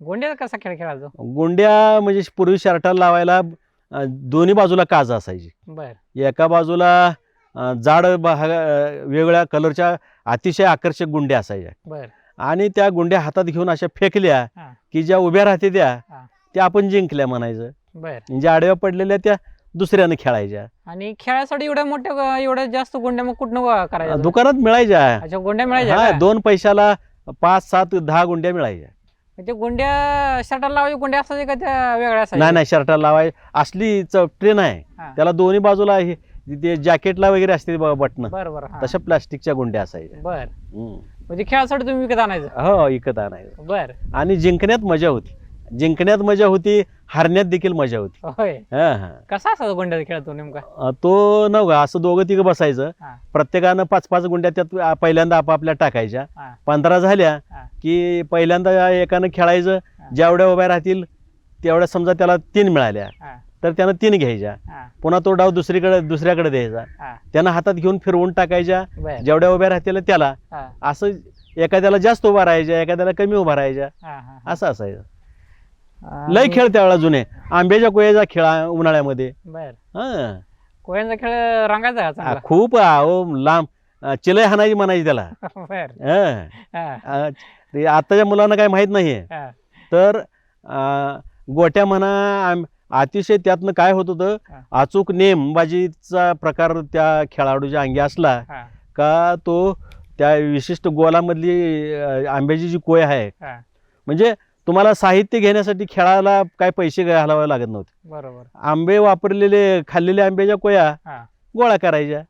गोंड्या कसा खेळ खेळायचो? गुंड्या म्हणजे पूर्वी शर्टाला लावायला दोन्ही बाजूला काज असायची. बर एका बाजूला जाड वेगवेगळ्या कलरच्या अतिशय आकर्षक गुंड्या असायच्या बर आणि त्या गुंड्या हातात घेऊन अशा फेकल्या हा. की ज्या उभ्या राहते त्या हा. त्या आपण जिंकल्या म्हणायचं. बर म्हणजे आडव्या पडलेल्या त्या दुसऱ्यानं खेळायच्या. आणि खेळासाठी एवढ्या जास्त गोंड्या मग कुठनं करायच्या? दुकानात मिळायच्या. अच्छा, गोंड्या मिळायच्या हा, का? 2 पैशाला 5, 7, 10 गुंड्या मिळायच्या. ते गोंड्या शर्टाला लावायच्या गोंड्या असायच्या का त्या वेगळ्या असायच्या? नाही नाही, शर्टाला लावाय असली ट्रेन आहे. हा. त्याला दोन्ही बाजूला ते जॅकेटला वगैरे असते बटन, बर बर हा. तशा प्लास्टिकच्या गुंड्या असायच्या. बर हम्म. म्हणजे खेळासाठी तुम्ही विकत आणायचं? हो, विकत आणायचं. बर आणि जिंकण्यात मजा होती. जिंकण्यात मजा होती, हारण्यात देखील मजा होती. होय. हा हा. कसा असायचा गोंड्याचा खेळ तो नेमका? तो नव्ह असं 2-3 बसायचं. हा. प्रत्येकानं 5-5 गुंड्या त्यात पहिल्यांदा आपापल्या टाकायच्या. हा. 15 झाल्या हा. की पहिल्यांदा एकानं खेळायचं. हा. जेवढ्या उभ्या राहतील तेवढ्या, समजा त्याला 3 मिळाल्या हा. तर त्यानं 3 घ्यायच्या. हा. पुन्हा तो डाव दुसऱ्याकडे द्यायचा. हा. त्यानं हातात घेऊन फिरवून टाकायच्या. बर जेवढ्या उभ्या राहतील त्याला. हा. असं एखाद्याला जास्त उभा राहायच्या, एखाद्याला कमी उभा राहायच्या, हा. हा. असं असायचं. आणि- लय खेळ त्यावेळेला जुने. आंब्याच्या कोयाचा खेळ उन्हाळ्यामध्ये. बर हा. कोयांचा खेळ रंगायचा का चांगला? खूप लांब चिलय हाणायची म्हणायची त्याला. बर हा. हा. ते आताच्या मुलांना काही माहित नाहीये. हा. तर गोट्या म्हणा, अतिशय त्यातनं काय होत होतं, हा. अचूक नेमबाजीचा प्रकार त्या खेळाडूच्या अंगी असला हा. का तो त्या विशिष्ट गोलामधली आंब्याची जी कोय आहे, हा. म्हणजे तुम्हाला साहित्य घेण्यासाठी खेळायला काय पैसे घालावे लागत नव्हते. बरोबर आंबे वापरलेले, खाल्लेले आंब्याच्या कोया हा. गोळा करायच्या.